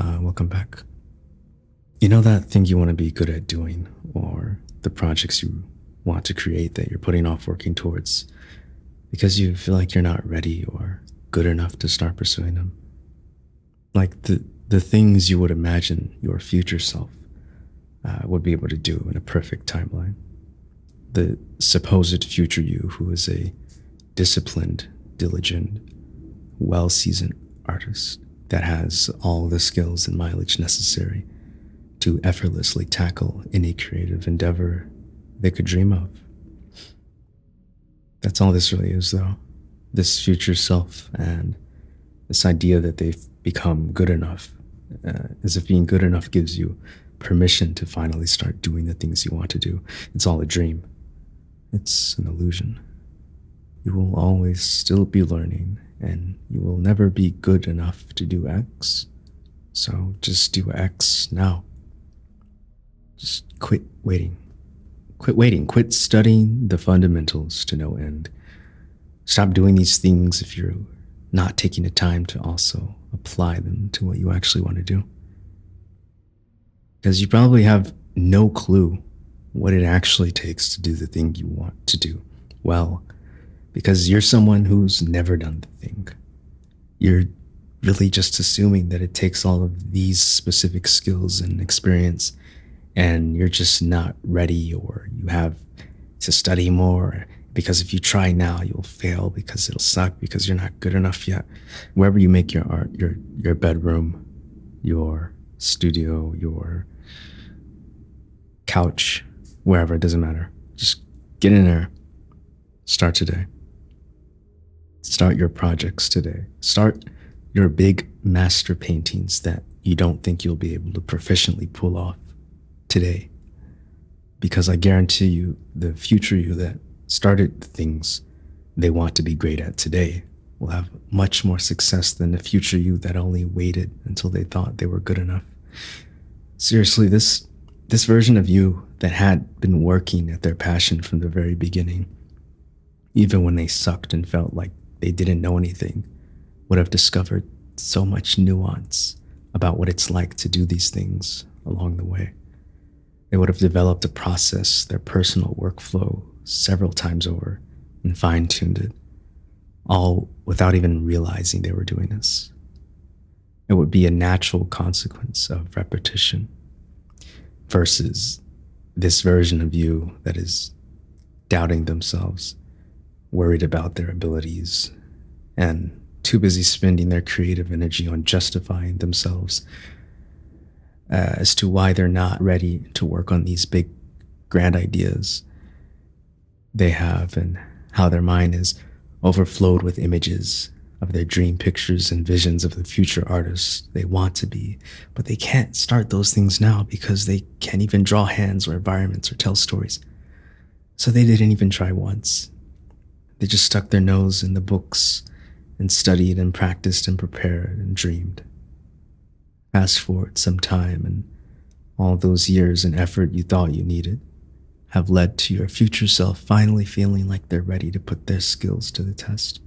Welcome back. You know that thing you want to be good at doing, or the projects you want to create that you're putting off working towards because you feel like you're not ready or good enough to start pursuing them? Like the things you would imagine your future self would be able to do in a perfect timeline. The supposed future you who is a disciplined, diligent, well seasoned artist that has all the skills and mileage necessary to effortlessly tackle any creative endeavor they could dream of. That's all this really is, though. This future self and this idea that they've become good enough, as if being good enough gives you permission to finally start doing the things you want to do. It's all a dream. It's an illusion. You will always still be learning, and you will never be good enough to do X. So just do X now. Just quit waiting. Quit waiting. Quit studying the fundamentals to no end. Stop doing these things if you're not taking the time to also apply them to what you actually want to do. Because you probably have no clue what it actually takes to do the thing you want to do well, because you're someone who's never done the thing. You're really just assuming that it takes all of these specific skills and experience, and you're just not ready, or you have to study more, because if you try now, you'll fail because it'll suck because you're not good enough yet. Wherever you make your art, your bedroom, your studio, your couch, wherever, it doesn't matter. Just get in there. Start today. Start your projects today. Start your big master paintings that you don't think you'll be able to proficiently pull off today. Because I guarantee you, the future you that started the things they want to be great at today will have much more success than the future you that only waited until they thought they were good enough. Seriously, this version of you that had been working at their passion from the very beginning, even when they sucked and felt like they didn't know anything, would have discovered so much nuance about what it's like to do these things along the way. They would have developed a process, their personal workflow, several times over and fine-tuned it, all without even realizing they were doing this. It would be a natural consequence of repetition versus this version of you that is doubting themselves, worried about their abilities, and too busy spending their creative energy on justifying themselves as to why they're not ready to work on these big, grand ideas they have, and how their mind is overflowed with images of their dream pictures and visions of the future artists they want to be, but they can't start those things now because they can't even draw hands or environments or tell stories. So they didn't even try once. They just stuck their nose in the books and studied and practiced and prepared and dreamed. Fast forward some time, and all those years and effort you thought you needed have led to your future self finally feeling like they're ready to put their skills to the test.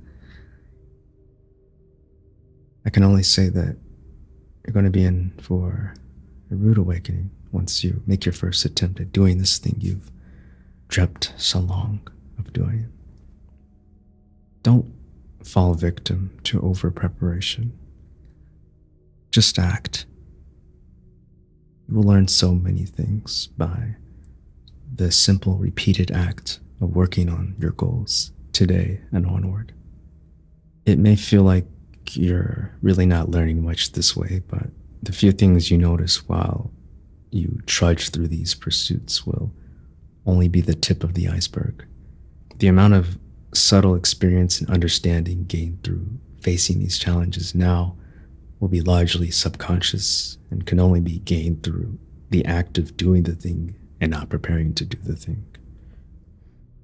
I can only say that you're going to be in for a rude awakening once you make your first attempt at doing this thing you've dreamt so long of doing. Don't fall victim to over-preparation. Just act. You will learn so many things by the simple, repeated act of working on your goals today and onward. It may feel like you're really not learning much this way, but the few things you notice while you trudge through these pursuits will only be the tip of the iceberg. The amount of subtle experience and understanding gained through facing these challenges now will be largely subconscious and can only be gained through the act of doing the thing and not preparing to do the thing.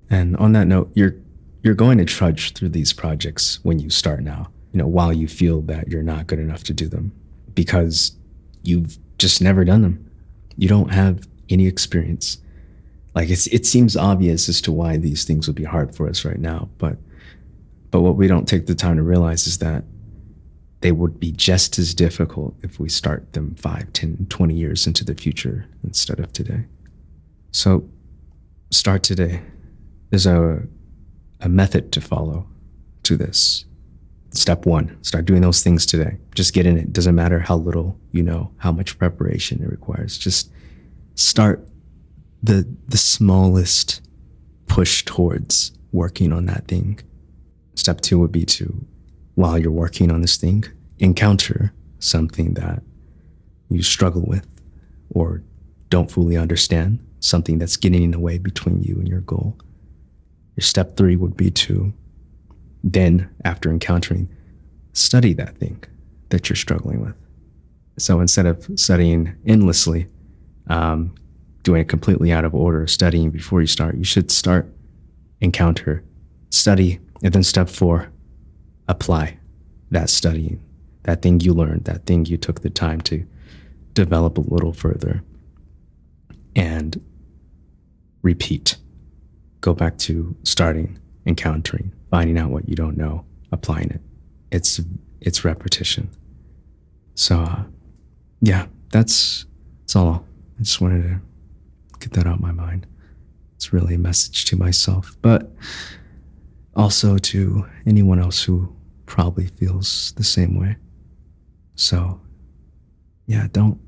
And on that note, you're going to trudge through these projects when you start now, while you feel that you're not good enough to do them, because you've just never done them. You don't have any experience. Like it seems obvious as to why these things would be hard for us right now, but what we don't take the time to realize is that they would be just as difficult if we start them 5, 10, 20 years into the future instead of today. So start today. There's a method to follow to this. Step 1, start doing those things today. Just get in it. Doesn't matter how little you know, how much preparation it requires. Just start the smallest push towards working on that thing. Step 2 would be to, while you're working on this thing, encounter something that you struggle with or don't fully understand, something that's getting in the way between you and your goal. Your step 3 would be to then, after encountering, study that thing that you're struggling with. So instead of studying endlessly, doing it completely out of order, studying before you start, you should start, encounter, study, and then step 4, apply that studying, that thing you learned, that thing you took the time to develop a little further, and repeat. Go back to starting, encountering, finding out what you don't know, applying it. It's repetition. So yeah, that's all. I just wanted to get that out of my mind. It's really a message to myself, but also to anyone else who probably feels the same way. So yeah, don't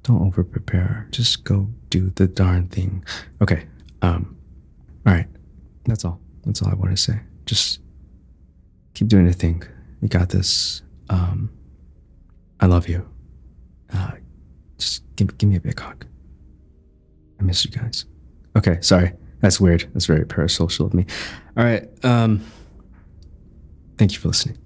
over prepare. Just go do the darn thing. Okay. All right. That's all I want to say. Just keep doing the thing. You got this. I love you. Just give me a big hug. I miss you guys. Okay, sorry. That's weird. That's very parasocial of me. All right. Thank you for listening.